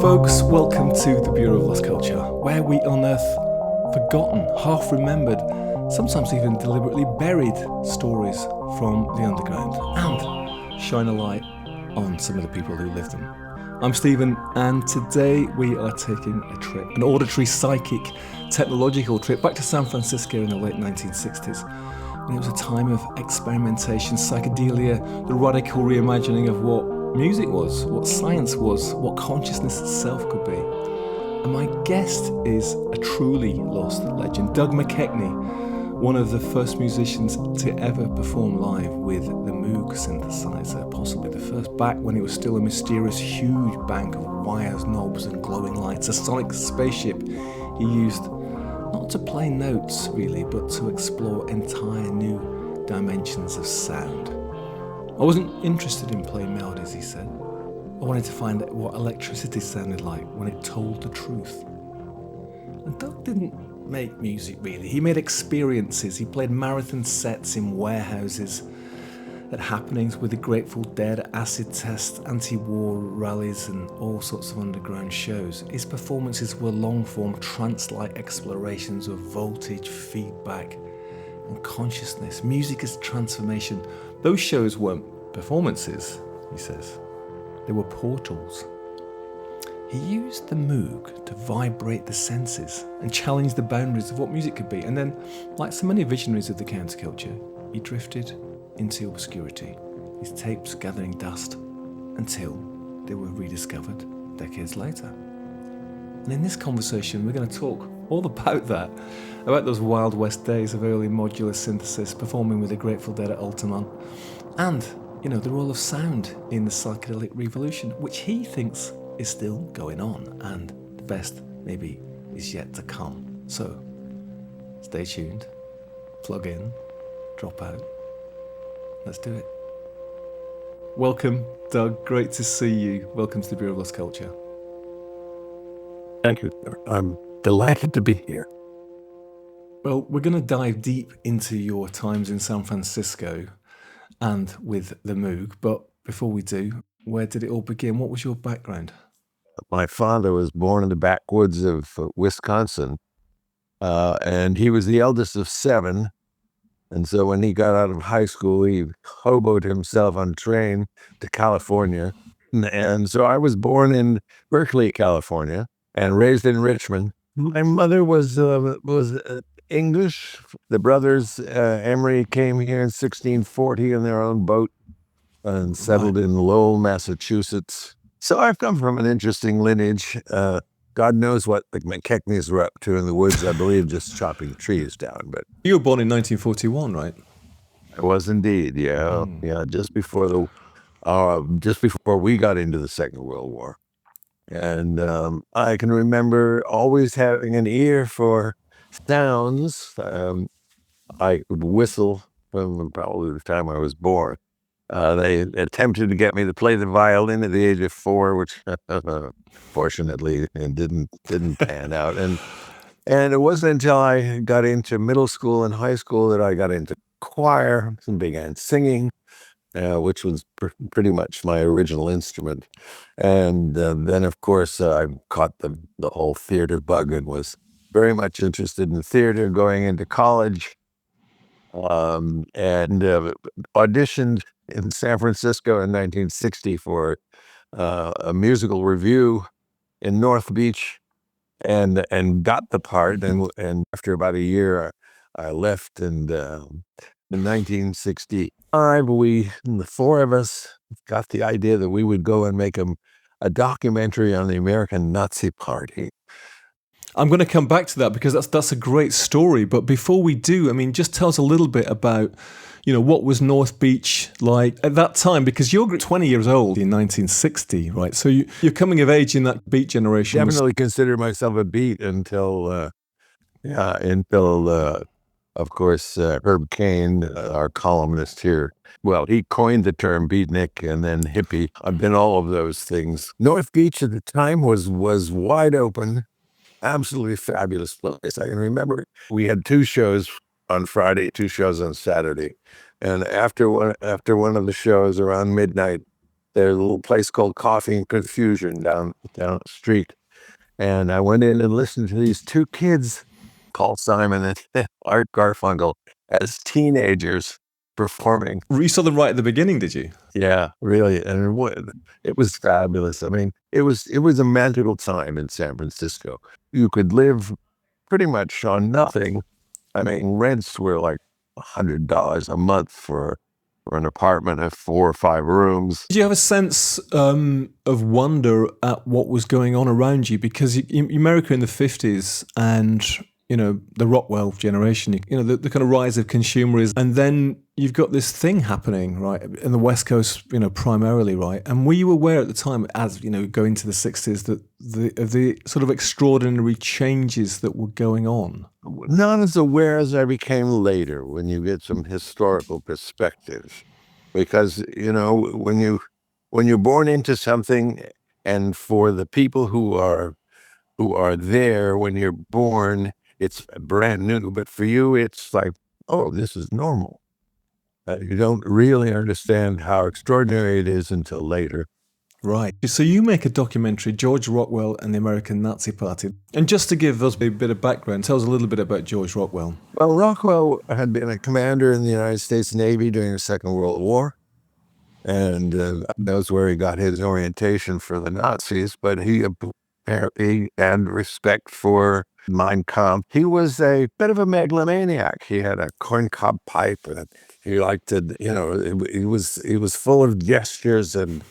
folks, welcome to the Bureau of Lost Culture, where we unearth forgotten, half-remembered, sometimes even deliberately buried stories from the underground and shine a light on some of the people who lived them. I'm Stephen, and today we are taking a trip, an auditory, psychic, technological trip back to San Francisco in the late 1960s. And it was a time of experimentation, psychedelia, the radical reimagining of what music was, what science was, what consciousness itself could be. And my guest is a truly lost legend, Doug McKechnie, one of the first musicians to ever perform live with the Moog synthesizer, possibly the first back when it was still a mysterious huge bank of wires, knobs and glowing lights, a sonic spaceship he used not to play notes really, but to explore entire new dimensions of sound. I wasn't interested in playing melodies, he said. I wanted to find out what electricity sounded like when it told the truth. And Doug didn't make music really, he made experiences. He played marathon sets in warehouses, at happenings with the Grateful Dead, acid tests, anti-war rallies and all sorts of underground shows. His performances were long-form trance-like explorations of voltage, feedback and consciousness. Music as transformation. Those shows weren't performances, he says. They were portals. He used the Moog to vibrate the senses and challenge the boundaries of what music could be. And then, like so many visionaries of the counterculture, he drifted into obscurity, his tapes gathering dust until they were rediscovered decades later. And in this conversation, we're going to talk all about that, about those Wild West days of early modular synthesis, performing with the Grateful Dead at Altamont, and, the role of sound in the psychedelic revolution, which he thinks is still going on, and the best maybe is yet to come. So, stay tuned, plug in, drop out. Let's do it. Welcome, Doug. Great to see you. Welcome to the Bureau of Lost Culture. Thank you. I'm delighted to be here. Well, we're going to dive deep into your times in San Francisco and with the Moog. But before we do, where did it all begin? What was your background? My father was born in the backwoods of Wisconsin, and he was the eldest of 7. And so when he got out of high school, he hoboed himself on a train to California. And so I was born in Berkeley, California, and raised in Richmond. My mother was English. The brothers Emery came here in 1640 in their own boat and settled in Lowell, Massachusetts. So I've come from an interesting lineage. God knows what the McKechnies were up to in the woods, I believe, just chopping trees down. But you were born in 1941, right? I was indeed, yeah. Yeah, just before we got into the Second World War. And I can remember always having an ear for sounds. I would whistle from probably the time I was born. They attempted to get me to play the violin at the age of 4, which fortunately didn't pan out. And it wasn't until I got into middle school and high school that I got into choir and began singing, which was pretty much my original instrument. And then, of course, I caught the whole theater bug and was very much interested in theater going into college, and auditioned in San Francisco in 1960 for a musical review in North Beach, and got the part. And after about a year, I left. And in 1965, the 4 of us, got the idea that we would go and make a documentary on the American Nazi Party. I'm going to come back to that because that's a great story. But before we do, just tell us a little bit about, what was North Beach like at that time? Because you're 20 years old in 1960, right? So you're coming of age in that beat generation. Definitely consider myself a beat until of course, Herb Cain, our columnist here, well, he coined the term beatnik and then hippie. I've been all of those things. North Beach at the time was wide open. Absolutely fabulous place. I can remember we had 2 shows on Friday, 2 shows on Saturday. And after one of the shows around midnight, their little place called Coffee and Confusion down the street. And I went in and listened to these two kids, Paul Simon and Art Garfunkel, as teenagers performing. You saw them right at the beginning, did you? Yeah, really. And it was fabulous. I mean, it was a magical time in San Francisco. You could live pretty much on nothing. I mean, rents were like $100 a month for an apartment of 4 or 5 rooms. Did you have a sense of wonder at what was going on around you? Because America in the 50s and, you know, the Rockwell generation, you know, the kind of rise of consumerism. And then you've got this thing happening, right, in the West Coast, you know, primarily, right? And were you aware at the time, as, you know, going to the 60s, that the sort of extraordinary changes that were going on? Not as aware as I became later when you get some historical perspective. Because, you know, when you're born into something, and for the people who are there when you're born, it's brand new. But for you, it's like, oh, this is normal. You don't really understand how extraordinary it is until later. Right. So you make a documentary, George Rockwell and the American Nazi Party. And just to give us a bit of background, tell us a little bit about George Rockwell. Well, Rockwell had been a commander in the United States Navy during the Second World War. And that was where he got his orientation for the Nazis. But he apparently had respect for Mein Kampf. He was a bit of a megalomaniac. He had a corncob pipe, and he liked to, you know, he was full of gestures and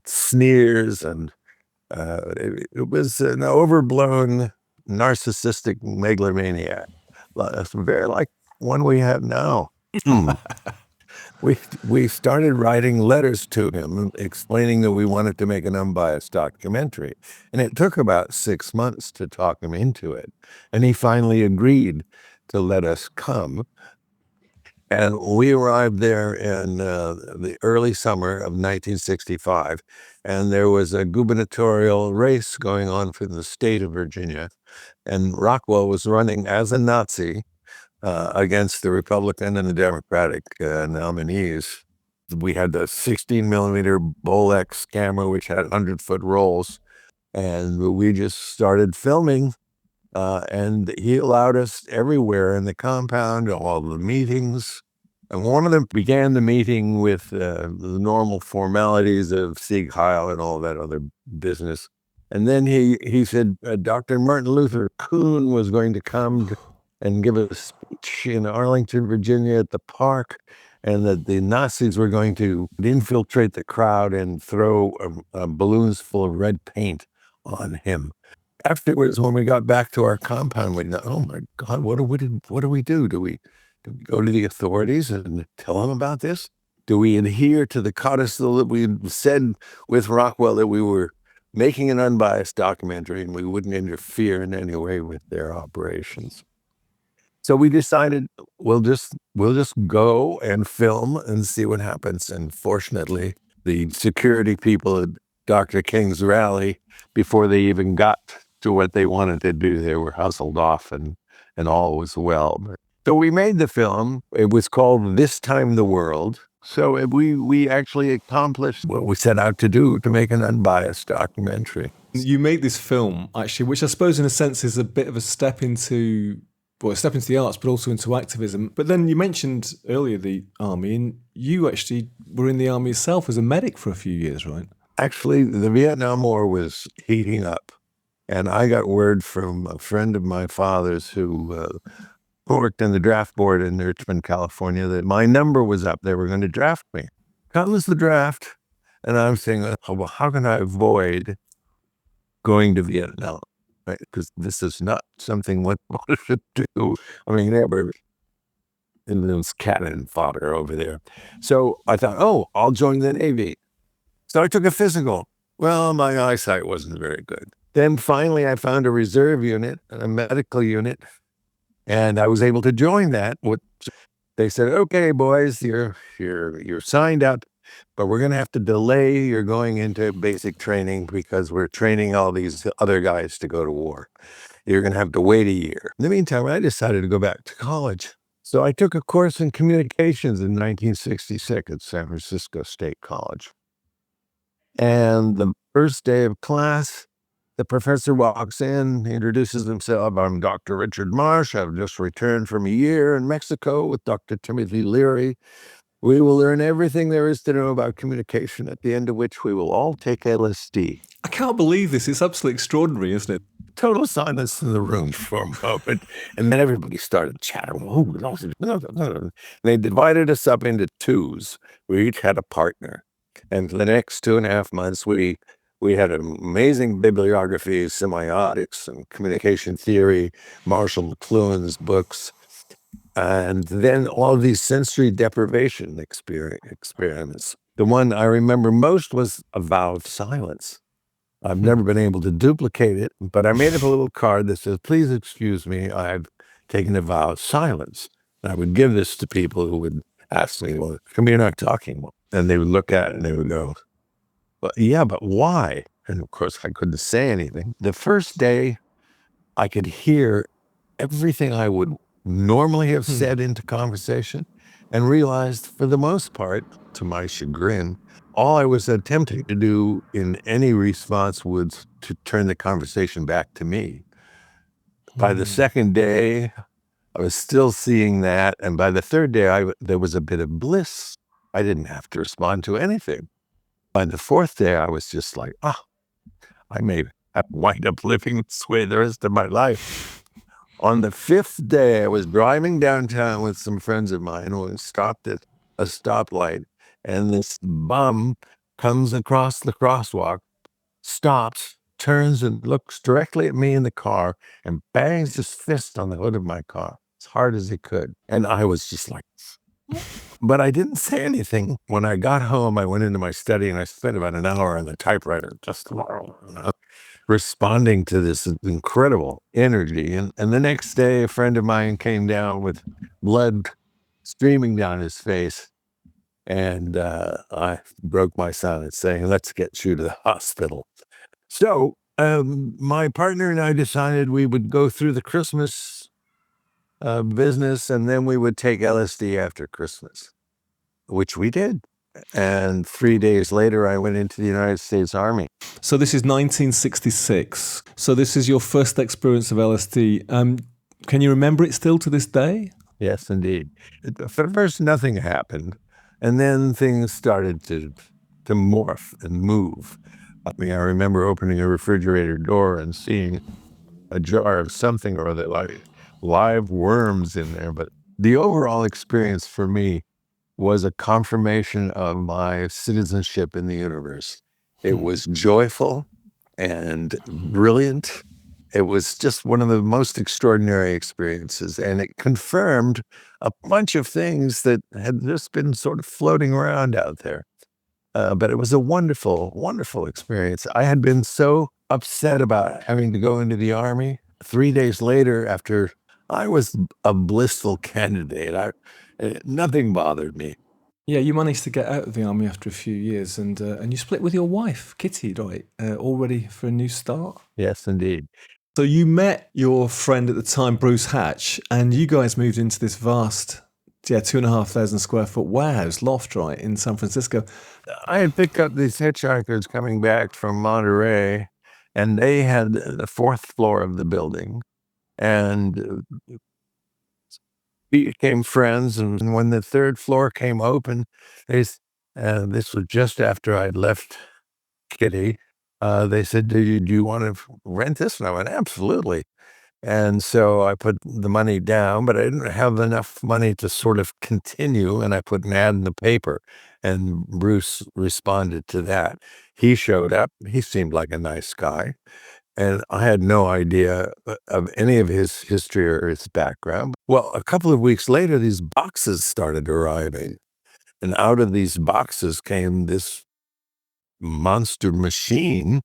sneers, and it was an overblown narcissistic megalomaniac. It's very like one we have now. We started writing letters to him explaining that we wanted to make an unbiased documentary. And it took about 6 months to talk him into it. And he finally agreed to let us come. And we arrived there in the early summer of 1965. And there was a gubernatorial race going on for the state of Virginia. And Rockwell was running as a Nazi against the Republican and the Democratic nominees. We had the 16 millimeter Bolex camera, which had 100-foot rolls, and we just started filming. And he allowed us everywhere in the compound, all the meetings. And one of them began the meeting with the normal formalities of Sieg Heil and all that other business. And then he said Dr. Martin Luther Kuhn was going to come and give a speech in Arlington, Virginia at the park, and that the Nazis were going to infiltrate the crowd and throw balloons full of red paint on him. Afterwards, when we got back to our compound, we thought, oh my God, what do we do? Do we go to the authorities and tell them about this? Do we adhere to the codicil that we said with Rockwell that we were making an unbiased documentary and we wouldn't interfere in any way with their operations? So we decided we'll just go and film and see what happens. And fortunately, the security people at Dr. King's rally, before they even got to what they wanted to do, they were hustled off, and all was well. So we made the film. It was called This Time the World. So we actually accomplished what we set out to do, to make an unbiased documentary. You made this film, actually, which I suppose in a sense is a bit of a step into the arts, but also into activism. But then you mentioned earlier the army, and you actually were in the army yourself as a medic for a few years, right? Actually, the Vietnam War was heating up, and I got word from a friend of my father's who worked in the draft board in Richmond, California, that my number was up. They were going to draft me. Comes the draft, and I'm saying, oh, well, how can I avoid going to Vietnam? Right? Because this is not something one should do. I mean, there's cannon fodder over there. So I thought, oh, I'll join the Navy. So I took a physical. Well, my eyesight wasn't very good. Then finally I found a reserve unit, a medical unit, and I was able to join that. They said, okay, boys, you're signed up, but we're going to have to delay your going into basic training because we're training all these other guys to go to war. You're going to have to wait a year. In the meantime, I decided to go back to college. So I took a course in communications in 1966 at San Francisco State College. And the first day of class, the professor walks in, introduces himself. I'm Dr. Richard Marsh. I've just returned from a year in Mexico with Dr. Timothy Leary. We will learn everything there is to know about communication, at the end of which we will all take LSD. I can't believe this. It's absolutely extraordinary, isn't it? Total silence in the room for a moment, and then everybody started chattering. Oh, no, no, no, no. They divided us up into twos. We each had a partner. And for the next 2.5 months, we had an amazing bibliography, semiotics and communication theory, Marshall McLuhan's books, and then all these sensory deprivation experiments. The one I remember most was a vow of silence. I've never been able to duplicate it, but I made up a little card that says, "Please excuse me, I've taken a vow of silence." And I would give this to people who would ask me, "Well, come here, not talking." And they would look at it and they would go, "Well, yeah, but why?" And of course, I couldn't say anything. The first day, I could hear everything I would normally have said into conversation, and realized, for the most part, to my chagrin, all I was attempting to do in any response was to turn the conversation back to me. By the second day, I was still seeing that, and by the third day, there was a bit of bliss. I didn't have to respond to anything. By the fourth day, I was just like, I may have wind up living this way the rest of my life. On the fifth day, I was driving downtown with some friends of mine who stopped at a stoplight, and this bum comes across the crosswalk, stops, turns, and looks directly at me in the car and bangs his fist on the hood of my car as hard as he could. And I was just like, but I didn't say anything. When I got home, I went into my study and I spent about an hour on the typewriter just responding to this incredible energy. And the next day, a friend of mine came down with blood streaming down his face. And I broke my silence saying, "Let's get you to the hospital." So my partner and I decided we would go through the Christmas business, and then we would take LSD after Christmas, which we did. And 3 days later, I went into the United States Army. So this is 1966. So this is your first experience of LSD. Can you remember it still to this day? Yes, indeed. At first, nothing happened. And then things started to morph and move. I mean, I remember opening a refrigerator door and seeing a jar of something or other, like live worms in there. But the overall experience for me was a confirmation of my citizenship in the universe. It was joyful and brilliant. It was just one of the most extraordinary experiences, and it confirmed a bunch of things that had just been sort of floating around out there. But it was a wonderful, wonderful experience. I had been so upset about having to go into the Army. 3 days later, after I was a blissful candidate, nothing bothered me. Yeah, you managed to get out of the army after a few years, and you split with your wife, Kitty, right? All ready for a new start? Yes, indeed. So you met your friend at the time, Bruce Hatch, and you guys moved into this vast, 2,500 square foot warehouse, loft, right, in San Francisco. I had picked up these hitchhikers coming back from Monterey, and they had the fourth floor of the building. And we became friends. And when the third floor came open, this was just after I'd left Kitty. They said, do you want to rent this? And I went, absolutely. And so I put the money down, but I didn't have enough money to sort of continue. And I put an ad in the paper, and Bruce responded to that. He showed up. He seemed like a nice guy. And I had no idea of any of his history or his background. Well, a couple of weeks later, these boxes started arriving. And out of these boxes came this monster machine.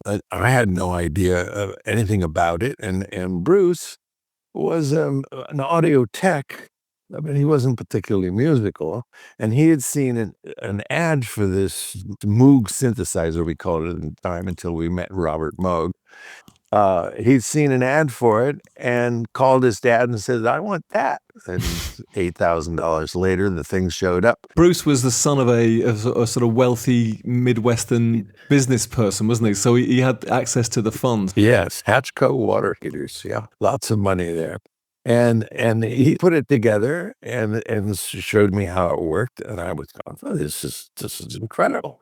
I had no idea of anything about it. And Bruce was an audio tech, but he wasn't particularly musical. And he had seen an ad for this Moog synthesizer, we called it at the time, until we met Robert Moog. he'd seen an ad for it and called his dad and said, "I want that." And $8,000 later, the thing showed up. Bruce was the son of a sort of wealthy Midwestern business person, wasn't he? So he had access to the funds. Yes, Hatchco water heaters. Yeah, lots of money there. And he put it together and showed me how it worked, and I was going, "Oh, this is incredible!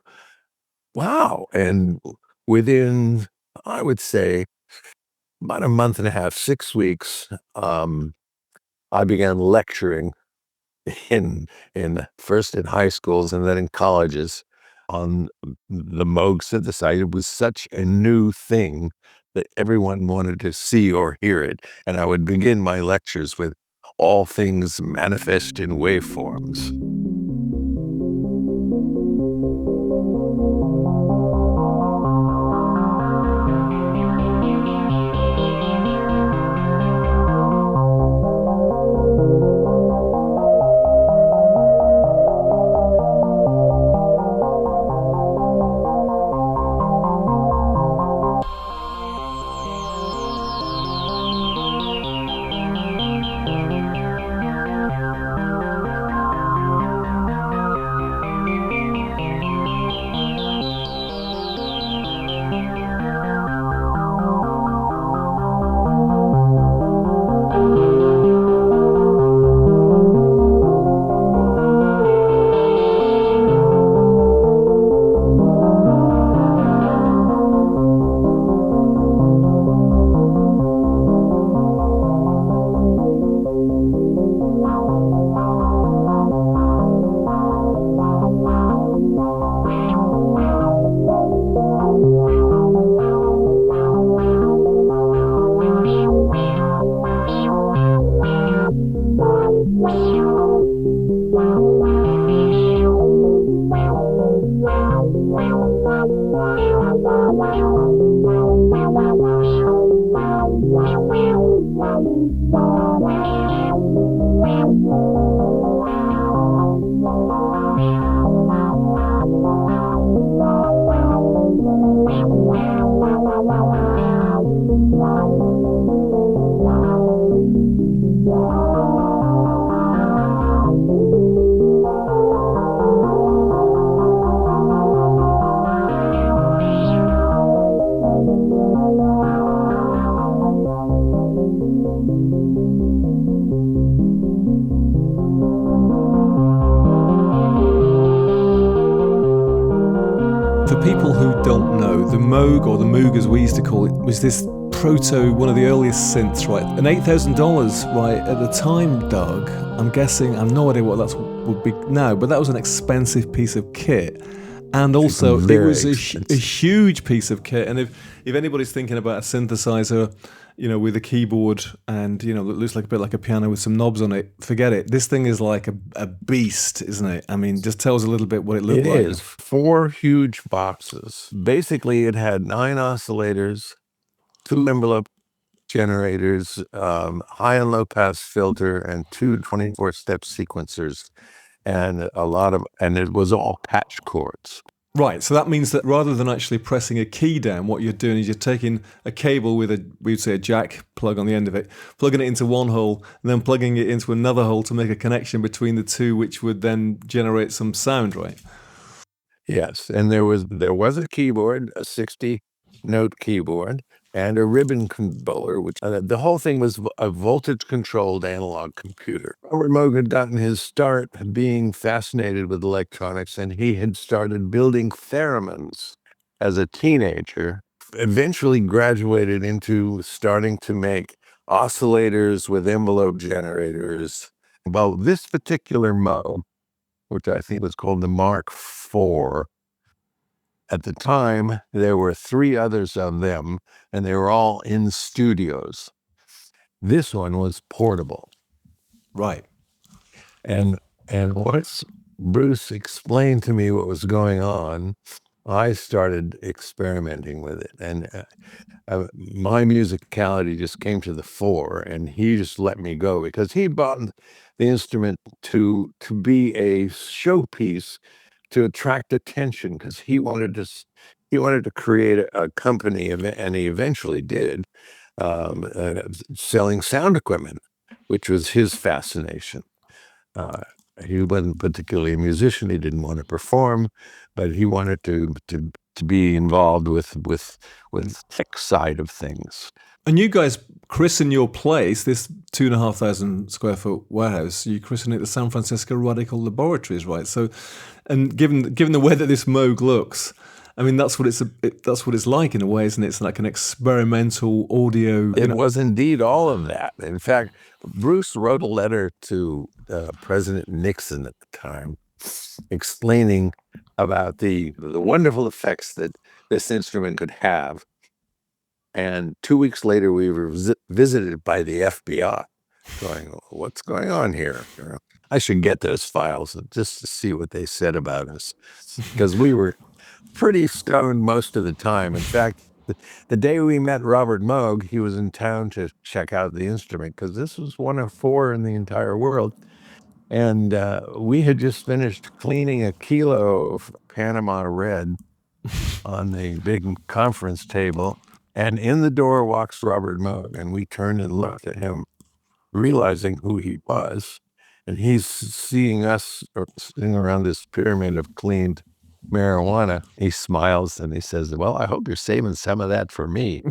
Wow!" And within, I would say, about a month and a half, 6 weeks, I began lecturing in first in high schools and then in colleges on the Moog synthesizer. It was such a new thing that everyone wanted to see or hear it, and I would begin my lectures with "all things manifest in waveforms." For people who don't know, the Moog, or the Moog as we used to call it, was this one of the earliest synths, right? And $8,000, right, at the time, Doug, I'm guessing, I've no idea what that would be now, but that was an expensive piece of kit. And also, it was a huge piece of kit. And if anybody's thinking about a synthesizer, with a keyboard and, that looks like a bit like a piano with some knobs on it, forget it. This thing is like a beast, isn't it? I mean, just tell us a little bit what it looked like. It is 4 huge boxes. Basically, it had 9 oscillators, 2 envelope generators, high and low pass filter, and 2 24-step sequencers, and it was all patch chords. Right, so that means that rather than actually pressing a key down, what you're doing is you're taking a cable with we'd say a jack plug on the end of it, plugging it into one hole, and then plugging it into another hole to make a connection between the two, which would then generate some sound, right? Yes, and there was a keyboard, a 60-note keyboard, and a ribbon controller, which the whole thing was a voltage-controlled analog computer. Robert Moog had gotten his start being fascinated with electronics, and he had started building theremins as a teenager, eventually graduated into starting to make oscillators with envelope generators. Well, this particular Moog, which I think was called the Mark IV, at the time, there were 3 others of them, and they were all in studios. This one was portable. Right. And once Bruce explained to me what was going on, I started experimenting with it. And my musicality just came to the fore, and he just let me go because he bought the instrument to be a showpiece to attract attention, because he wanted to he wanted to create a company, and he eventually did, selling sound equipment, which was his fascination. He wasn't particularly a musician. He didn't want to perform, but he wanted to be involved with the tech side of things. And you guys christen your place, this 2,500 square foot warehouse, you christen it the San Francisco Radical Laboratories, right? So, and given the way that this Moog looks, I mean, that's what it's like in a way, isn't it? It's like an experimental audio. It was indeed all of that. In fact, Bruce wrote a letter to President Nixon at the time, explaining about the wonderful effects that this instrument could have. And 2 weeks later, we were visited by the FBI, going, "What's going on here?" I should get those files just to see what they said about us, because we were pretty stoned most of the time. In fact, the day we met Robert Moog, he was in town to check out the instrument, because this was one of 4 in the entire world. And we had just finished cleaning a kilo of Panama Red on the big conference table. And in the door walks Robert Moog, and we turned and looked at him, realizing who he was. And he's seeing us sitting around this pyramid of cleaned marijuana. He smiles and he says, "Well, I hope you're saving some of that for me."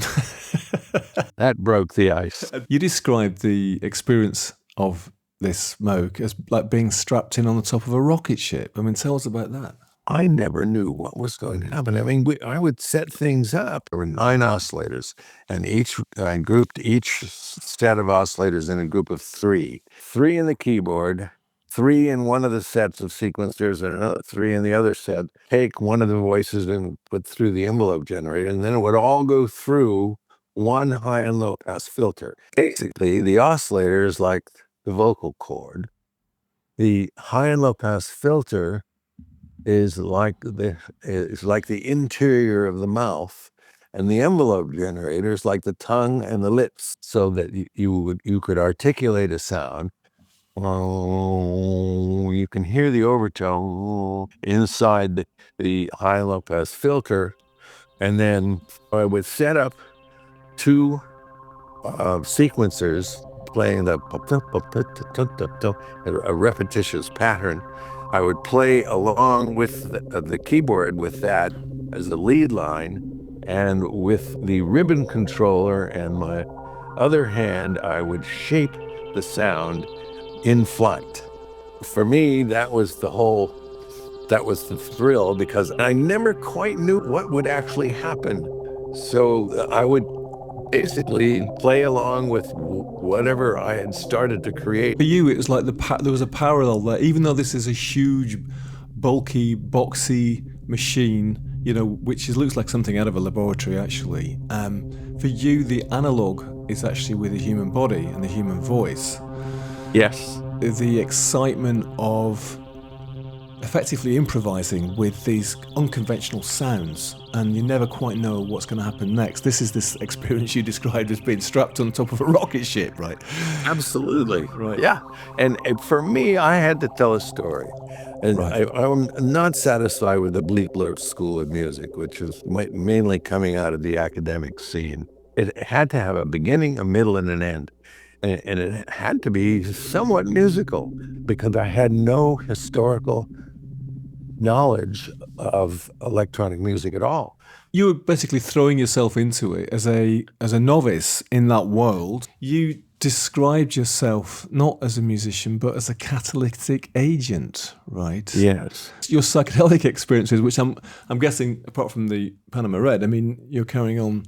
That broke the ice. You described the experience of this Moog as like being strapped in on the top of a rocket ship. I mean, tell us about that. I never knew what was going to happen. I mean, I would set things up. There were 9 oscillators, and I grouped each set of oscillators in a group of 3. 3 in the keyboard, 3 in one of the sets of sequencers, and another 3 in the other set. Take one of the voices and put through the envelope generator, and then it would all go through one high and low pass filter. Basically, the oscillator is like the vocal cord. The high and low pass filter is like the interior of the mouth, and the envelope generator is like the tongue and the lips, so that you could articulate a sound. You can hear the overtone inside the high and low pass filter, and then I would set up 2 sequencers playing a repetitious pattern. I would play along with the keyboard with that as the lead line, and with the ribbon controller and my other hand, I would shape the sound in flight. For me, that was the thrill, because I never quite knew what would actually happen. So I would basically play along with whatever I had started to create. For you, it was like there was a parallel there. Even though this is a huge, bulky, boxy machine, which looks like something out of a laboratory, actually. For you, the analog is actually with the human body and the human voice. Yes. The excitement of effectively improvising with these unconventional sounds, and you never quite know what's going to happen next. This is this experience you described as being strapped on top of a rocket ship, right? Absolutely. Right. Yeah. And for me, I had to tell a story. And Right. I'm not satisfied with the Bleepler School of Music, which is mainly coming out of the academic scene. It had to have a beginning, a middle, and an end. And it had to be somewhat musical, because I had no historical knowledge of electronic music at all. You were basically throwing yourself into it as a novice in that world. You described yourself not as a musician, but as a catalytic agent, right? Yes. Your psychedelic experiences, which I'm guessing, apart from the Panama Red, I mean, you're carrying on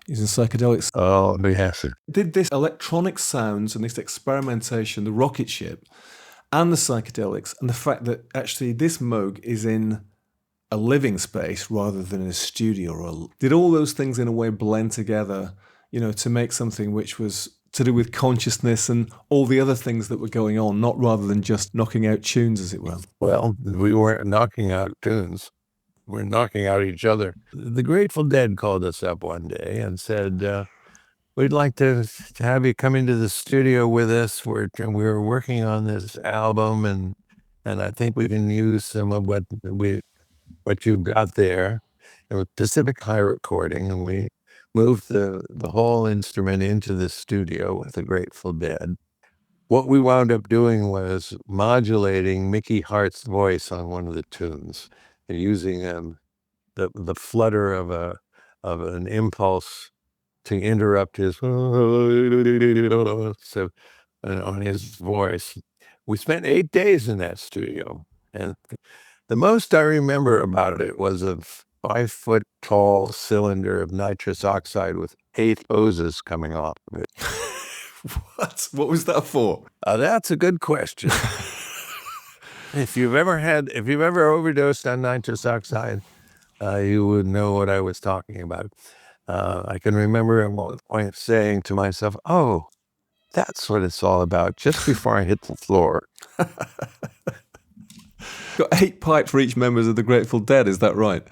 using psychedelics. Oh, yes. Did this electronic sounds and this experimentation, the rocket ship, and the psychedelics, and the fact that actually this Moog is in a living space rather than in a studio, did all those things in a way blend together, to make something which was to do with consciousness and all the other things that were going on, not rather than just knocking out tunes, as it were? Well, we weren't knocking out tunes. We're knocking out each other. The Grateful Dead called us up one day and said, "We'd like to have you come into the studio with us. We were working on this album, and I think we can use some of what you've got there." It was Pacific High Recording, and we moved the whole instrument into the studio with the Grateful Dead. What we wound up doing was modulating Mickey Hart's voice on one of the tunes and using the flutter of an impulse to interrupt his so on his voice. We spent 8 days in that studio, and the most I remember about it was a 5-foot-tall cylinder of nitrous oxide with 8 hoses coming off of it. What was that for? That's a good question. If you've ever overdosed on nitrous oxide, you would know what I was talking about. I can remember at one point saying to myself, "Oh, that's what it's all about," just before I hit the floor. Got 8 pipes for each members of the Grateful Dead, is that right?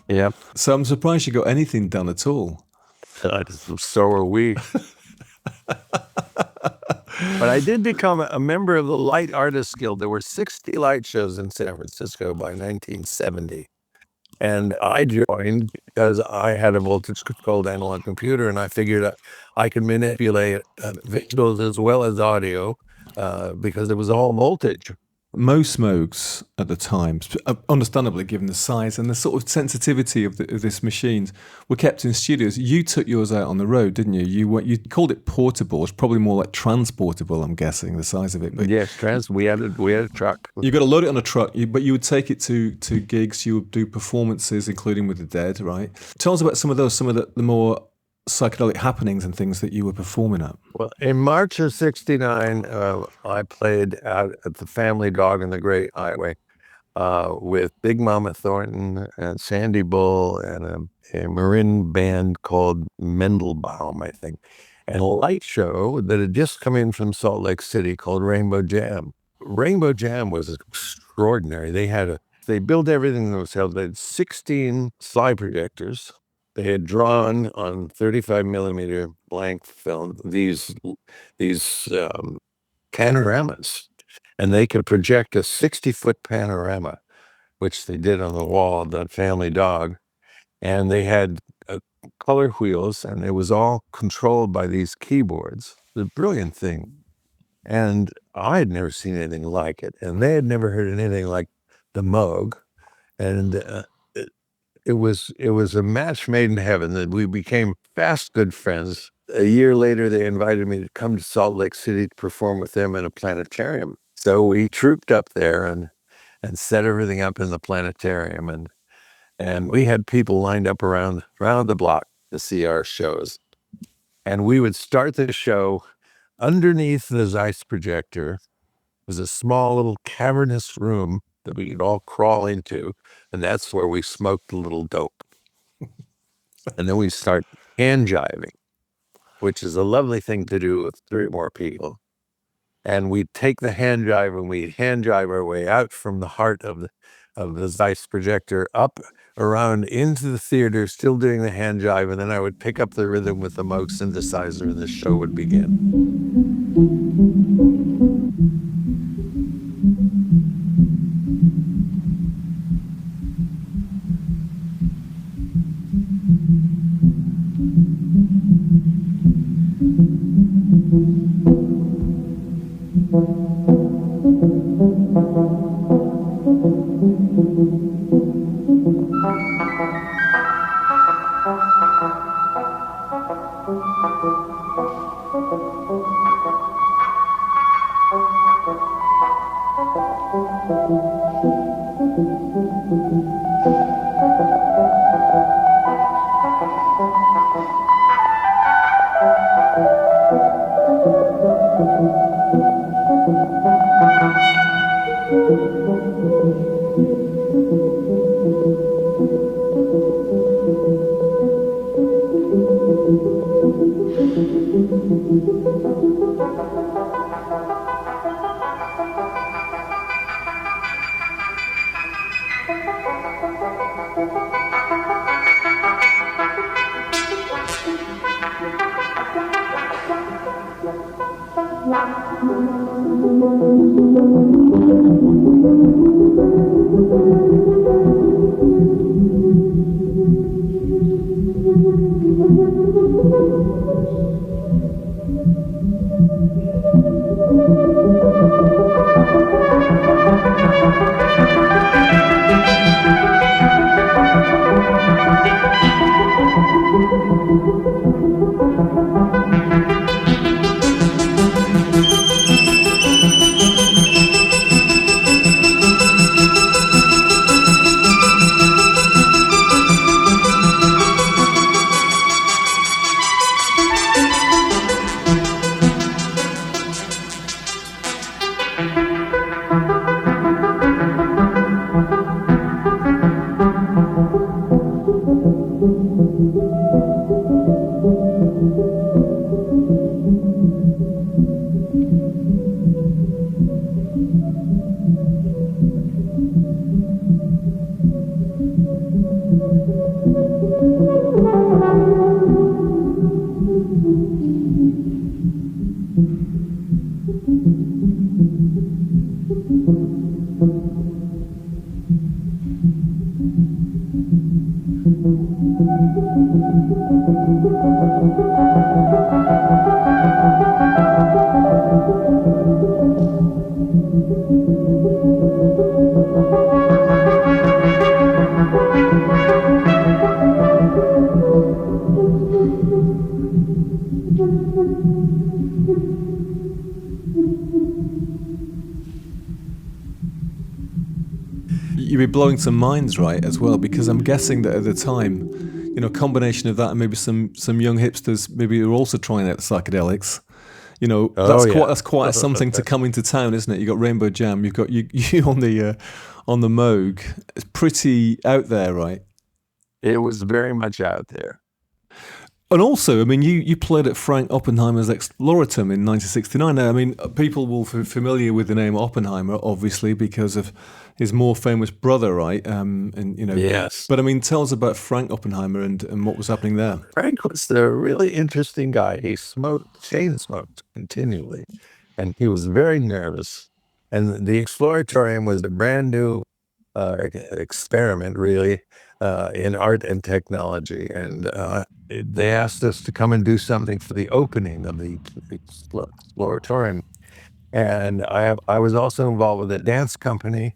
Yep. So I'm surprised you got anything done at all. So are we. But I did become a member of the Light Artists Guild. There were 60 light shows in San Francisco by 1970. And I joined because I had a voltage-controlled analog computer, and I figured I could manipulate visuals as well as audio because it was all voltage. Most Moogs at the time, understandably given the size and the sort of sensitivity of this machines, were kept in studios. You took yours out on the road, didn't you? You called it portable. It's probably more like transportable, I'm guessing, the size of it. But yes, we had a truck. You got to load it on a truck, but you would take it to gigs. You would do performances, including with the Dead, right? Tell us about some of the more psychedelic happenings and things that you were performing at. Well, in March of '69, I played out at the Family Dog and the Great Highway with Big Mama Thornton and Sandy Bull and a Marin band called Mendelbaum, I think, and a light show that had just come in from Salt Lake City called Rainbow Jam. Rainbow Jam was extraordinary. They built everything themselves. They had 16 slide projectors. They had drawn on 35 millimeter blank film these panoramas, and they could project a 60-foot panorama, which they did on the wall of that Family Dog. And they had color wheels, and it was all controlled by these keyboards. It was a brilliant thing. And I had never seen anything like it, and they had never heard anything like the Moog. And it was a match made in heaven. That we became fast good friends. A year later, they invited me to come to Salt Lake City to perform with them in a planetarium. So we trooped up there and set everything up in the planetarium, and we had people lined up around the block to see our shows. And we would start the show underneath the Zeiss projector. Was a small little cavernous room that we could all crawl into, and that's where we smoked a little dope. And then we start hand jiving, which is a lovely thing to do with 3 or more people. And we'd take the hand jive and we'd hand jive our way out from the heart of the Zeiss projector up around into the theater, still doing the hand jive, and then I would pick up the rhythm with the Moog synthesizer and the show would begin. You'd be blowing some minds, right, as well, because I'm guessing that at the time, a combination of that and maybe some young hipsters maybe who are also trying out psychedelics. That's quite something to come into town, isn't it? You got Rainbow Jam, you've got you on the Moog. It's pretty out there, right? It was very much out there. And also, I mean, you played at Frank Oppenheimer's Exploratum in 1969. Now, I mean, people will be familiar with the name Oppenheimer, obviously, because of his more famous brother, right? Yes. But I mean, tell us about Frank Oppenheimer and what was happening there. Frank was a really interesting guy. He chain smoked continually, and he was very nervous. And the Exploratorium was a brand new experiment, really, in art and technology. And they asked us to come and do something for the opening of the Exploratorium. And I was also involved with a dance company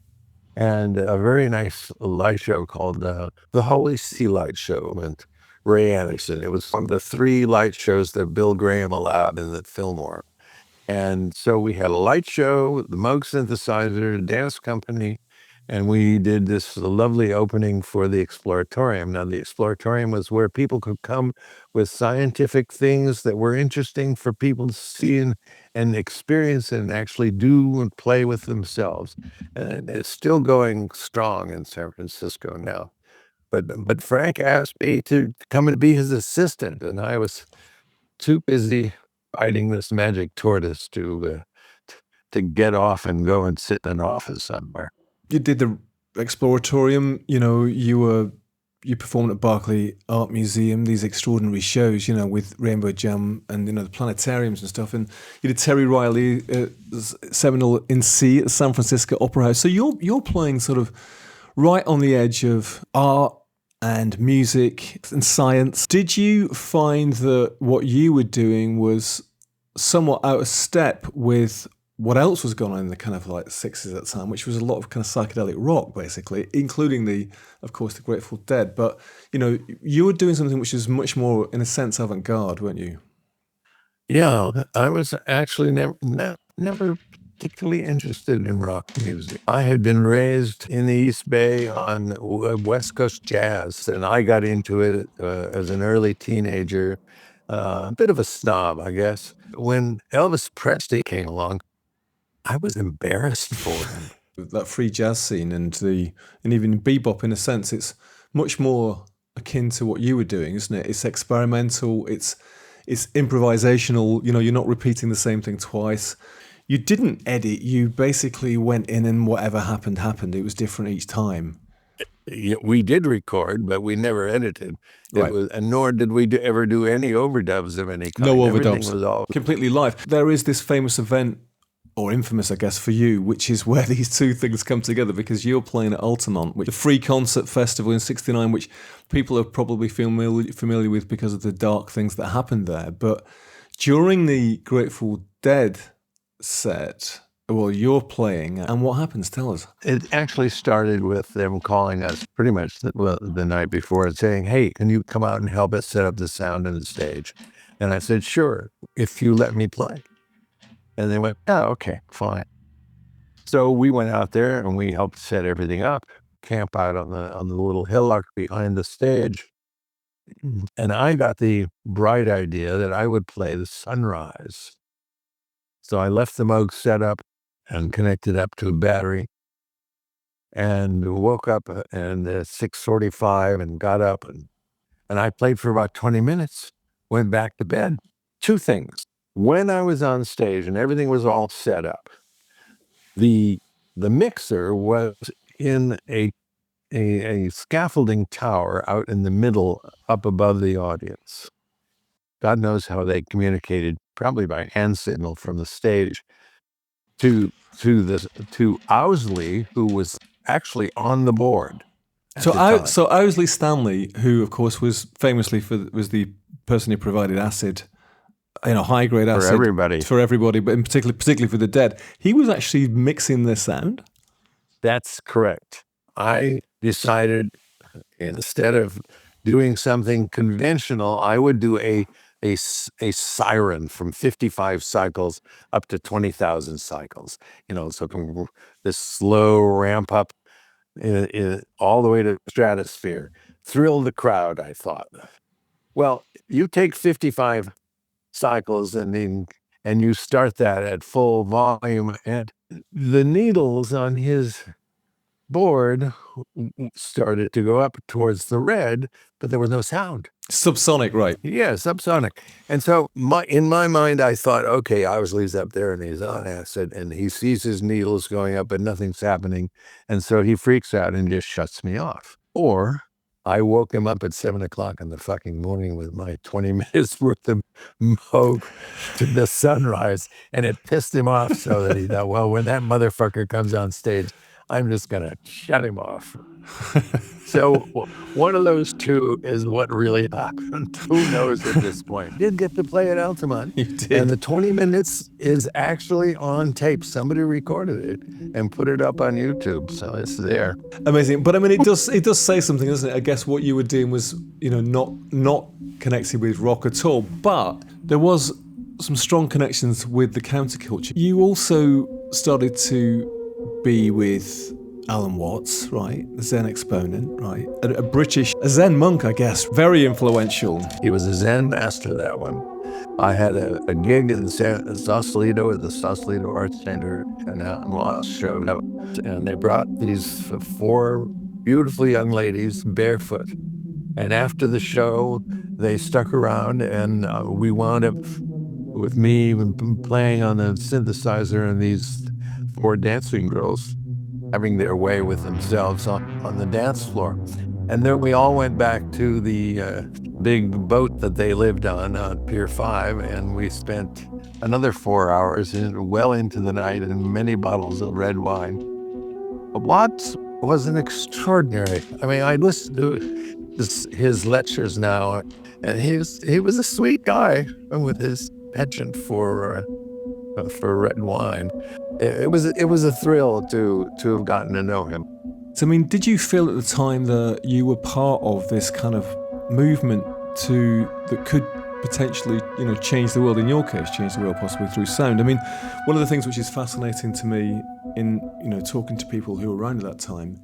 and a very nice light show called the Holy See Light Show with Ray Anderson. It was one of the 3 light shows that Bill Graham allowed in the Fillmore. And so we had a light show, the Moog synthesizer, dance company, and we did this lovely opening for the Exploratorium. Now, the Exploratorium was where people could come with scientific things that were interesting for people to see and experience and actually do and play with themselves. And it's still going strong in San Francisco now. But Frank asked me to come and be his assistant, and I was too busy fighting this magic tortoise to get off and go and sit in an office somewhere. You did the Exploratorium, you performed at Berkeley Art Museum, these extraordinary shows, with Rainbow Jam and, the planetariums and stuff. And you did Terry Riley, Seminole in C at San Francisco Opera House. So you're playing sort of right on the edge of art and music and science. Did you find that what you were doing was somewhat out of step with what else was going on in the kind of like 60s at the time, which was a lot of kind of psychedelic rock, basically, including of course, the Grateful Dead. But, you were doing something which is much more, in a sense, avant-garde, weren't you? Yeah, I was actually never particularly interested in rock music. I had been raised in the East Bay on West Coast jazz, and I got into it as an early teenager, a bit of a snob, I guess. When Elvis Presley came along, I was embarrassed for him. That free jazz scene and even bebop, in a sense, it's much more akin to what you were doing, isn't it? It's experimental, it's improvisational, you're not repeating the same thing twice. You didn't edit, you basically went in and whatever happened. It was different each time. We did record, but we never edited. Right. And nor did we ever do any overdubs of any kind. No overdubs. Everything was all completely live. There is this famous event, or infamous, I guess, for you, which is where these two things come together, because you're playing at Altamont, the free concert festival in '69, which people are probably familiar with because of the dark things that happened there. But during the Grateful Dead set, well, you're playing, and what happens? Tell us. It actually started with them calling us pretty much the night before and saying, "Hey, can you come out and help us set up the sound and the stage?" And I said, "Sure, if you let me play." And they went, "Oh, okay, fine." So we went out there and we helped set everything up, camp out on the little hillock behind the stage. And I got the bright idea that I would play the sunrise. So I left the Moog set up and connected up to a battery and woke up at 6:45 and got up and I played for about 20 minutes. went back to bed. Two things. When I was on stage and everything was all set up, the mixer was in a scaffolding tower out in the middle, up above the audience. God knows how they communicated, probably by hand signal from the stage to Owsley, who was actually on the board at the time. So Owsley Stanley, who of course was famously was the person who provided acid, high grade acid for everybody, but in particularly for the Dead. He was actually mixing the sound. That's correct. I decided instead of doing something conventional, I would do a siren from 55 cycles up to 20,000 cycles. So this slow ramp up all the way to stratosphere. Thrill the crowd, I thought. Well, you take 55 cycles and you start that at full volume, and the needles on his board started to go up towards the red, but there was no sound. Subsonic, right? Yeah, subsonic. And so in my mind, I thought, okay, Owsley's up there and he's on acid and he sees his needles going up, but nothing's happening. And so he freaks out and just shuts me off. Or I woke him up at 7:00 in the fucking morning with my 20 minutes worth of Moog to the sunrise, and it pissed him off so that he thought, well, when that motherfucker comes on stage, I'm just going to shut him off. So one of those two is what really happened. Who knows at this point? Did get to play at Altamont. You did. And the 20 minutes is actually on tape. Somebody recorded it and put it up on YouTube. So it's there. Amazing. But I mean, it does say something, doesn't it? I guess what you were doing was, not connected with rock at all, but there was some strong connections with the counterculture. You also started to be with Alan Watts, right? A Zen exponent, right? A Zen monk, I guess. Very influential. He was a Zen master, that one. I had a gig in Sausalito at the Sausalito Arts Center, and Alan Watts showed up. And they brought these 4 beautiful young ladies barefoot. And after the show, they stuck around, and we wound up with me playing on the synthesizer and these 4 dancing girls having their way with themselves on the dance floor. And then we all went back to the big boat that they lived on Pier 5, and we spent another 4 hours well into the night and many bottles of red wine. Watts was an extraordinary. I mean, I listen to his lectures now, and he was a sweet guy with his penchant for red wine. It was a thrill to have gotten to know him. So, I mean, did you feel at the time that you were part of this kind of movement that could potentially, change the world? In your case, change the world possibly through sound. I mean, one of the things which is fascinating to me in talking to people who were around at that time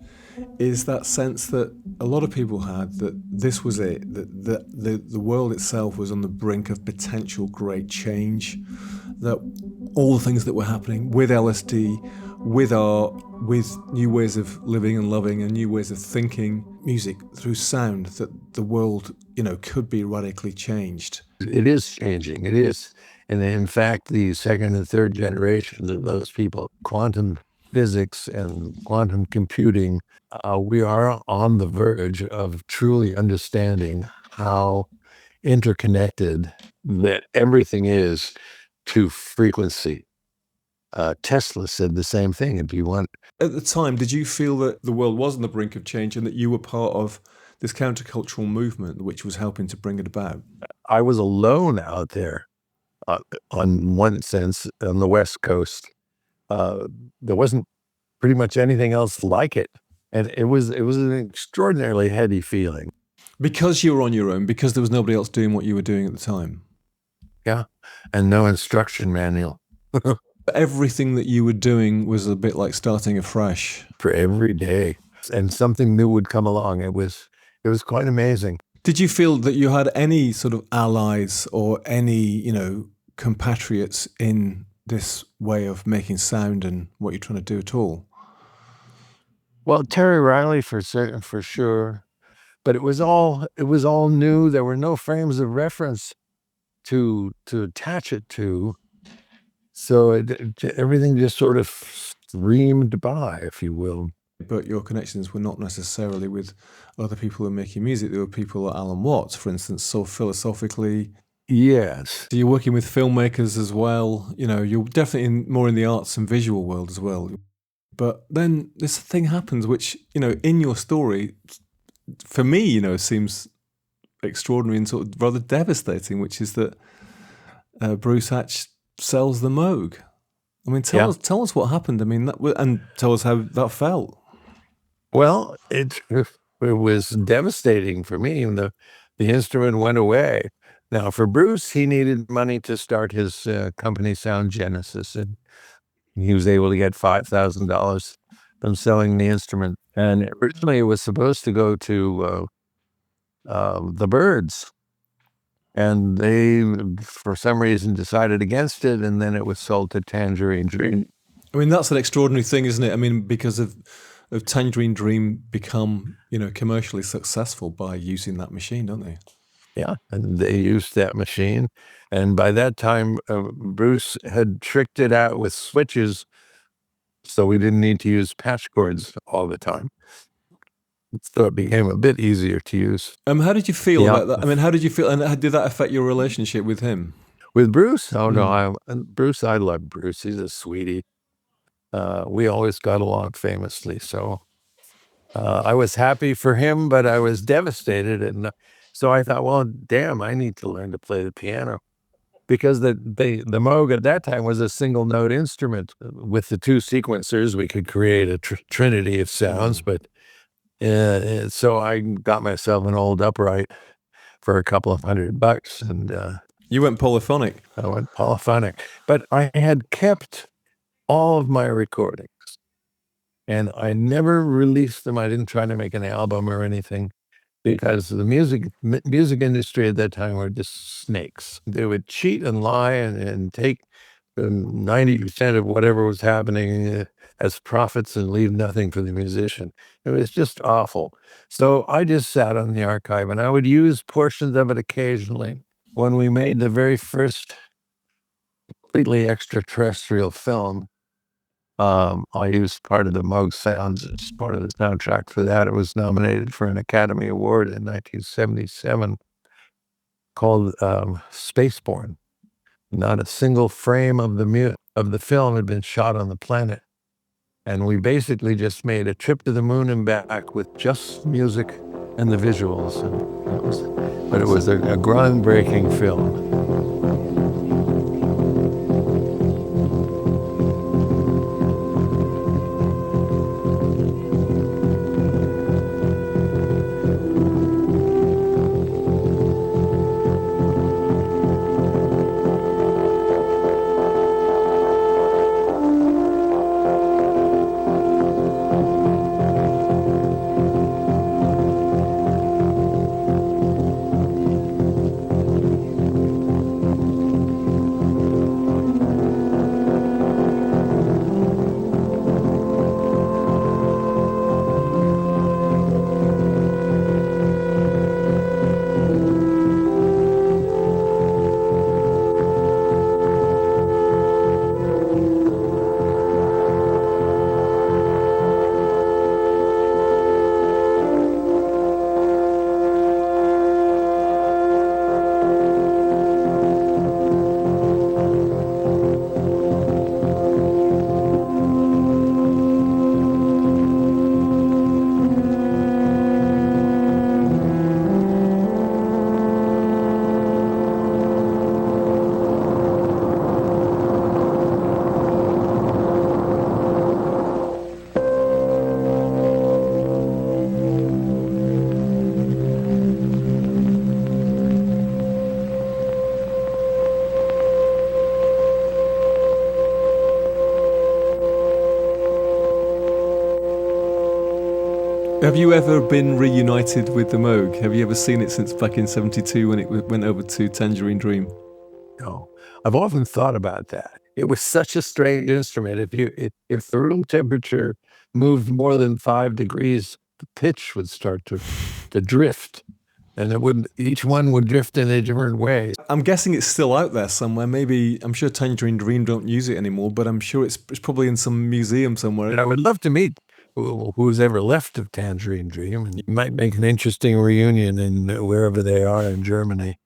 is that sense that a lot of people had that this was it, that the world itself was on the brink of potential great change, that all the things that were happening with LSD, with art, with new ways of living and loving and new ways of thinking, music through sound, that the world, could be radically changed. It is changing. It is. And in fact, the second and third generations of those people, quantum physics and quantum computing, we are on the verge of truly understanding how interconnected that everything is to frequency. Tesla said the same thing. If you want, at the time, did you feel that the world was on the brink of change and that you were part of this countercultural movement which was helping to bring it about? I was alone out there. On one sense, on the West Coast, there wasn't pretty much anything else like it, and it was an extraordinarily heady feeling. Because you were on your own, because there was nobody else doing what you were doing at the time. Yeah, and no instruction manual. Everything that you were doing was a bit like starting afresh. For every day, and something new would come along. It was quite amazing. Did you feel that you had any sort of allies or any, compatriots in this way of making sound and what you're trying to do at all? Well, Terry Riley for sure, but it was all new. There were no frames of reference. to attach it to. So everything just sort of streamed by, if you will. But your connections were not necessarily with other people who are making music. There were people like Alan Watts, for instance, so philosophically. Yes. So you're working with filmmakers as well. You know, you're definitely more in the arts and visual world as well. But then this thing happens, which, you know, in your story, for me, you know, seems extraordinary and sort of rather devastating, which is that Bruce Hatch sells the Moog. I mean, tell us what happened. I mean, and tell us how that felt. Well, it was devastating for me. The instrument went away. Now, for Bruce, he needed money to start his company, Sound Genesis, and he was able to get $5,000 from selling the instrument. And originally, it was supposed to go to the Byrds, and they, for some reason, decided against it, and then it was sold to Tangerine Dream. I mean, that's an extraordinary thing, isn't it? I mean, because of Tangerine Dream become, you know, commercially successful by using that machine, don't they? Yeah, and they used that machine. And by that time, Bruce had tricked it out with switches, so we didn't need to use patch cords all the time. So it became a bit easier to use. How did you feel about that? I mean, how did you feel, and did that affect your relationship with him? With Bruce? Oh, no, I love Bruce. He's a sweetie. We always got along famously, so I was happy for him, but I was devastated. And so I thought, well, damn, I need to learn to play the piano, because the Moog at that time was a single note instrument. With the two sequencers, we could create a trinity of sounds. But so I got myself an old upright for a couple of $100, and you went polyphonic. I went polyphonic, but I had kept all of my recordings, and I never released them. I didn't try to make an album or anything, because the music industry at that time were just snakes. They would cheat and lie and take 90% of whatever was happening as profits and leave nothing for the musician. It was just awful. So I just sat on the archive, and I would use portions of it occasionally. When we made the very first completely extraterrestrial film, I used part of the Moog sounds as part of the soundtrack for that. It was nominated for an Academy Award in 1977, called Spaceborne. Not a single frame of the film had been shot on the planet, and we basically just made a trip to the moon and back with just music and the visuals. But it was a groundbreaking film. Have you ever been reunited with the Moog? Have you ever seen it since back in '72 when it went over to Tangerine Dream? No, I've often thought about that. It was such a strange instrument. If the room temperature moved more than 5 degrees, the pitch would start to drift. and each one would drift in a different way. I'm guessing it's still out there somewhere. Maybe, I'm sure Tangerine Dream don't use it anymore, but I'm sure it's probably in some museum somewhere. And I would love to meet who's ever left of Tangerine Dream, and you might make an interesting reunion in wherever they are in Germany.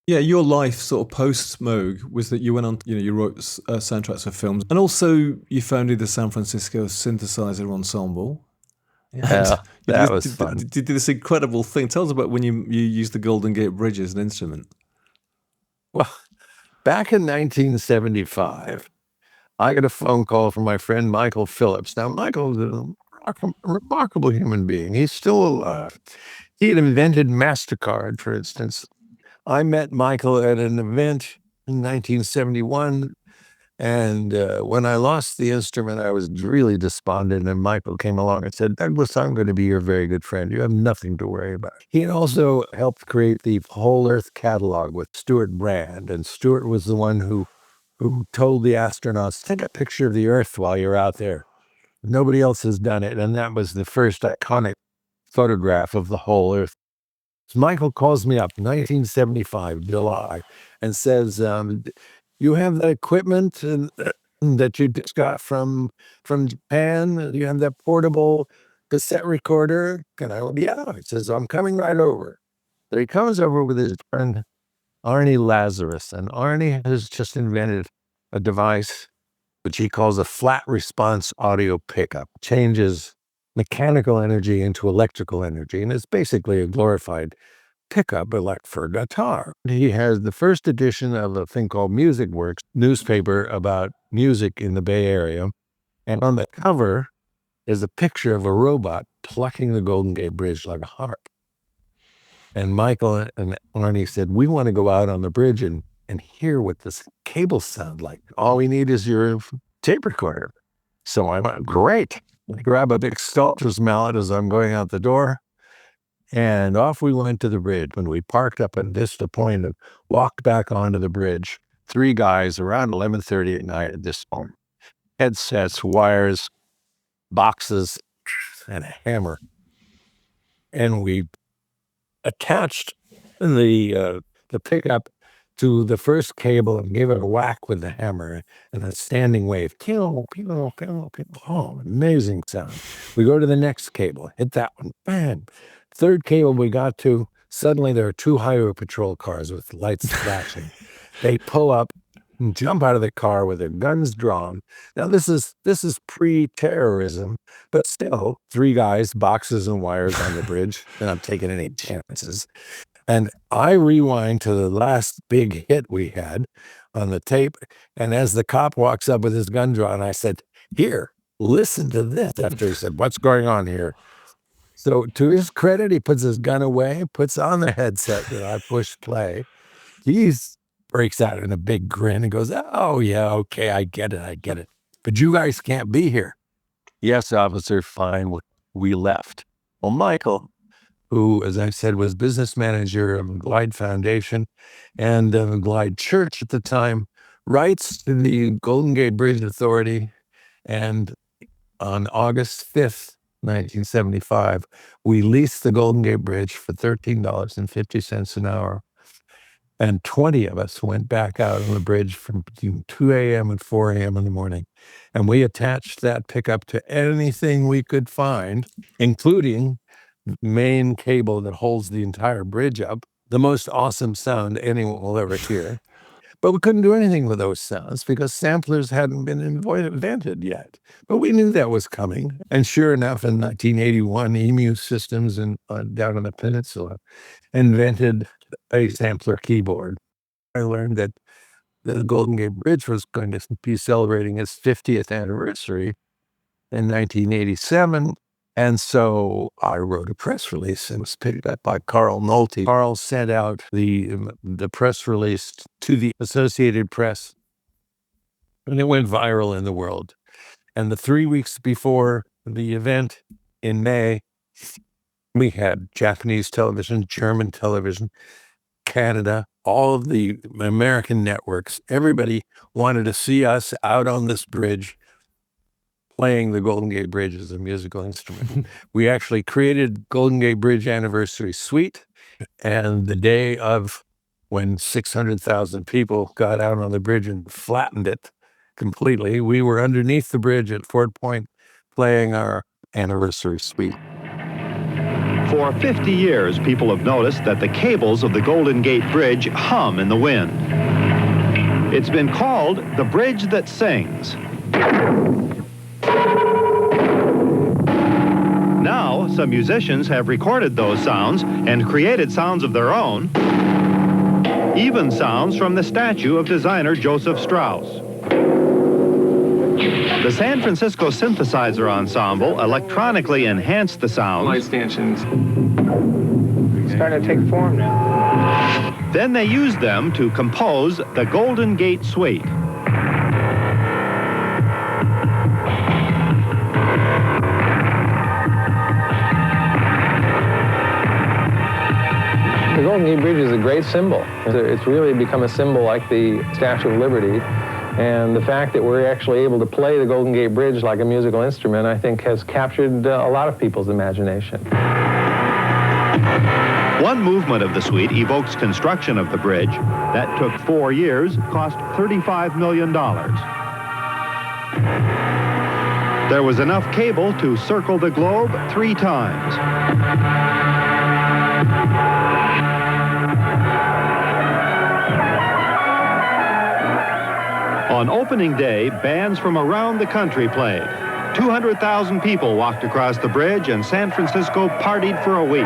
Yeah, your life sort of post Moog was that you went on, you wrote soundtracks for films, and also you founded the San Francisco Synthesizer Ensemble. Yeah, that was fun. You did this incredible thing. Tell us about when you used the Golden Gate Bridge as an instrument. Well, back in 1975, I got a phone call from my friend Michael Phillips. Now, Michael's a remarkable human being. He's still alive. He had invented MasterCard, for instance. I met Michael at an event in 1971, and when I lost the instrument, I was really despondent, and Michael came along and said, "Douglas, I'm going to be your very good friend. You have nothing to worry about." He had also helped create the Whole Earth catalog with Stuart Brand, and Stuart was the one who told the astronauts, "Take a picture of the Earth while you're out there." Nobody else has done it, and that was the first iconic photograph of the whole Earth. Michael calls me up, 1975, July, and says, "You have that equipment that you just got from Japan? You have that portable cassette recorder?" And I went, "Yeah." He says, "I'm coming right over." So he comes over with his friend, Arnie Lazarus, and Arnie has just invented a device which he calls a flat response audio pickup. Changes mechanical energy into electrical energy, and it's basically a glorified pickup, but like for a guitar. He has the first edition of a thing called Music Works, newspaper about music in the Bay Area, and on the cover is a picture of a robot plucking the Golden Gate Bridge like a harp. And Michael and Arnie said, "We want to go out on the bridge and hear what this cables sound like. All we need is your tape recorder." So I went, "Great." I grab a big sculptor's mallet as I'm going out the door, and off we went to the bridge. When we parked up at Vista Point and walked back onto the bridge, three guys around 11:30 at night at this point, headsets, wires, boxes, and a hammer. And we attached the pickup to the first cable and gave it a whack with the hammer, and a standing wave. Pew, pew, pew, pew. Oh, amazing sound. We go to the next cable, hit that one, bang. Third cable we got to, suddenly there are two highway patrol cars with lights flashing. They pull up and jump out of the car with their guns drawn. Now this is pre-terrorism, but still, three guys, boxes and wires on the bridge, and I'm taking any chances. And I rewind to the last big hit we had on the tape, and as the cop walks up with his gun drawn, I said, "Here, listen to this." After he said, "What's going on here?" So to his credit, he puts his gun away, puts on the headset that I push play. He breaks out in a big grin and goes, "Oh, yeah, okay, I get it. But you guys can't be here." "Yes, officer, fine." We left. Well, Michael, who, as I said, was business manager of Glide Foundation and Glide Church at the time, writes to the Golden Gate Bridge Authority, and on August 5th, 1975, we leased the Golden Gate Bridge for $13.50 an hour. And 20 of us went back out on the bridge from between 2 a.m. and 4 a.m. in the morning. And we attached that pickup to anything we could find, including the main cable that holds the entire bridge up. The most awesome sound anyone will ever hear. But we couldn't do anything with those sounds because samplers hadn't been invented yet. But we knew that was coming. And sure enough, in 1981, Emu Systems down on the peninsula invented a sampler keyboard. I learned that the Golden Gate Bridge was going to be celebrating its 50th anniversary in 1987. And so I wrote a press release. It was picked up by Carl Nolte. Carl sent out the press release to the Associated Press, and it went viral in the world. And the 3 weeks before the event in May, we had Japanese television, German television, Canada, all of the American networks. Everybody wanted to see us out on this bridge playing the Golden Gate Bridge as a musical instrument. We actually created Golden Gate Bridge Anniversary Suite, And the day of when 600,000 people got out on the bridge and flattened it completely, we were underneath the bridge at Fort Point playing our anniversary suite. For 50 years, people have noticed that the cables of the Golden Gate Bridge hum in the wind. It's been called the bridge that sings. Now, some musicians have recorded those sounds and created sounds of their own, even sounds from the statue of designer Joseph Strauss. The San Francisco Synthesizer Ensemble electronically enhanced the sounds. Light stanchions. Starting to take form now. Then they used them to compose the Golden Gate Suite. The Golden Gate Bridge is a great symbol. It's really become a symbol like the Statue of Liberty. And the fact that we're actually able to play the Golden Gate Bridge like a musical instrument, I think, has captured a lot of people's imagination. One movement of the suite evokes construction of the bridge. That took 4 years, cost $35 million. There was enough cable to circle the globe 3 times. On opening day, bands from around the country played. 200,000 people walked across the bridge, and San Francisco partied for a week.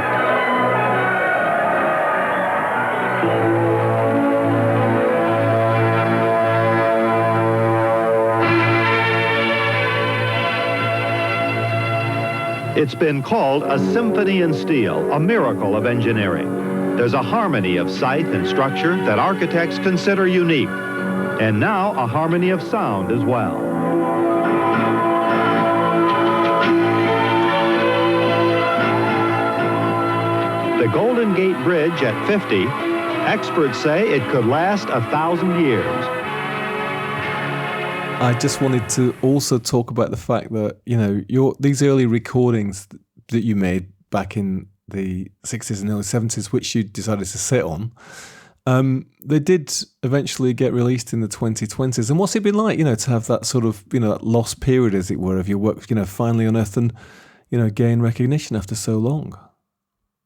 It's been called a symphony in steel, a miracle of engineering. There's a harmony of site and structure that architects consider unique. And now a harmony of sound as well. The Golden Gate Bridge at 50, experts say it could last 1,000 years. I just wanted to also talk about the fact that, you know, these early recordings that you made back in the 60s and early 70s, which you decided to sit on, they did eventually get released in the 2020s. And what's it been like, you know, to have that sort of, you know, that lost period, as it were, of your work, you know, finally unearthed and, you know, gain recognition after so long?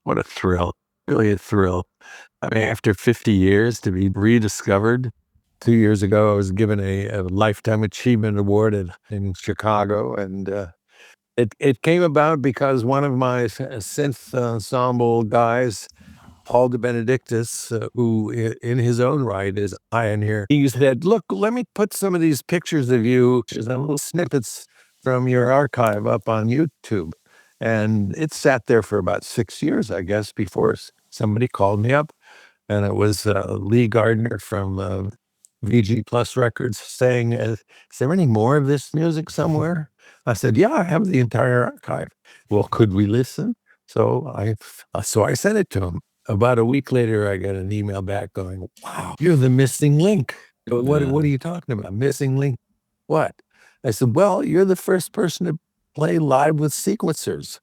What a thrill. Really a thrill. I mean, after 50 years to be rediscovered. 2 years ago, I was given a Lifetime Achievement Award in Chicago. And it came about because one of my synth ensemble guys, Paul de Benedictus, who in his own right is a pioneer, he said, look, let me put some of these pictures of you, just little snippets from your archive up on YouTube. And it sat there for about 6 years, I guess, before somebody called me up. And it was Lee Gardner from VG Plus Records saying, is there any more of this music somewhere? I said, yeah, I have the entire archive. Well, could we listen? So I sent it to him. About a week later, I got an email back going, wow, you're the missing link. What are you talking about? Missing link? What? I said, well, you're the first person to play live with sequencers.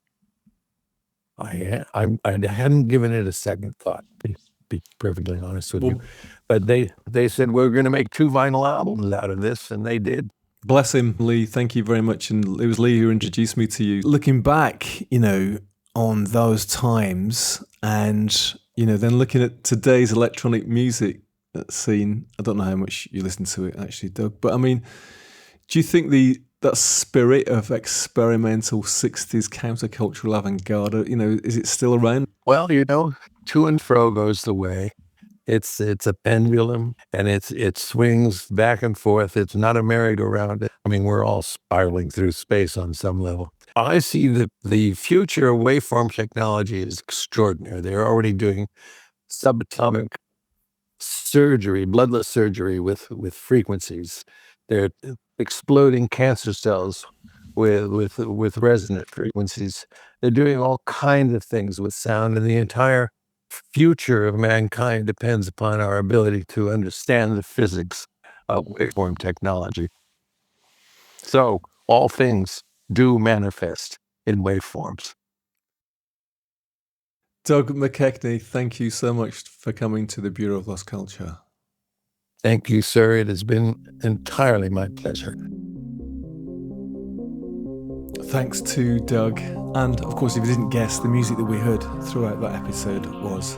I hadn't given it a second thought, to be perfectly honest with you. But they said, we're going to make 2 vinyl albums out of this, and they did. Bless him, Lee. Thank you very much. And it was Lee who introduced me to you. Looking back, you know, on those times and, you know, then looking at today's electronic music scene, I don't know how much you listen to it actually, Doug, but I mean, do you think that spirit of experimental 60s countercultural avant-garde, you know, is it still around? Well, you know, to and fro goes the way. It's a pendulum, and it swings back and forth. It's not a merry-go-round. I mean, we're all spiraling through space on some level. I see the future of waveform technology is extraordinary. They're already doing subatomic surgery, bloodless surgery with frequencies. They're exploding cancer cells with resonant frequencies. They're doing all kinds of things with sound, and the entire future of mankind depends upon our ability to understand the physics of waveform technology. So all things do manifest in waveforms. Doug McKechnie, thank you so much for coming to the Bureau of Lost Culture. Thank you, sir. It has been entirely my pleasure. Thanks to Doug. And of course, if you didn't guess, the music that we heard throughout that episode was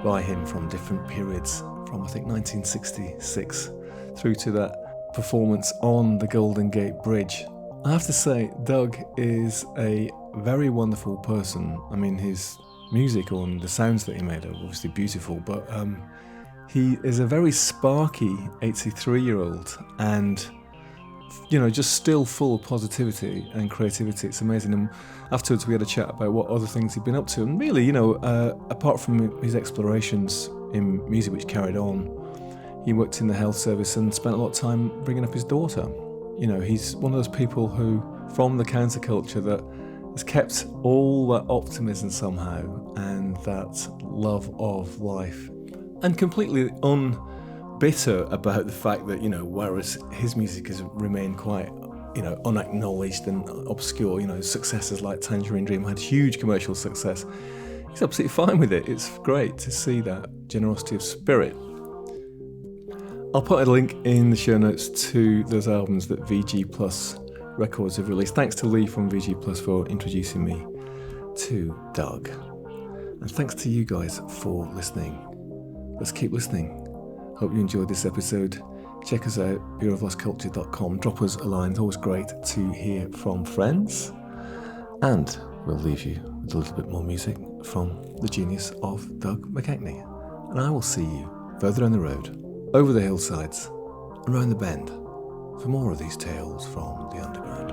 by him from different periods, from I think 1966 through to that performance on the Golden Gate Bridge. I have to say, Doug is a very wonderful person. I mean, his music and the sounds that he made are obviously beautiful, but he is a very sparky 83-year-old and, you know, just still full of positivity and creativity. It's amazing. And afterwards we had a chat about what other things he'd been up to. And really, you know, apart from his explorations in music which carried on, he worked in the health service and spent a lot of time bringing up his daughter. You know, he's one of those people who, from the counterculture, that has kept all that optimism somehow and that love of life. And completely unbitter about the fact that, you know, whereas his music has remained quite, you know, unacknowledged and obscure, you know, successes like Tangerine Dream had huge commercial success. He's absolutely fine with it. It's great to see that generosity of spirit. I'll put a link in the show notes to those albums that VG Plus Records have released. Thanks to Lee from VG Plus for introducing me to Doug. And thanks to you guys for listening. Let's keep listening. Hope you enjoyed this episode. Check us out, bureauoflostculture.com. Drop us a line. It's always great to hear from friends. And we'll leave you with a little bit more music from the genius of Doug McKechnie. And I will see you further down the road, over the hillsides, and round the bend for more of these tales from the underground.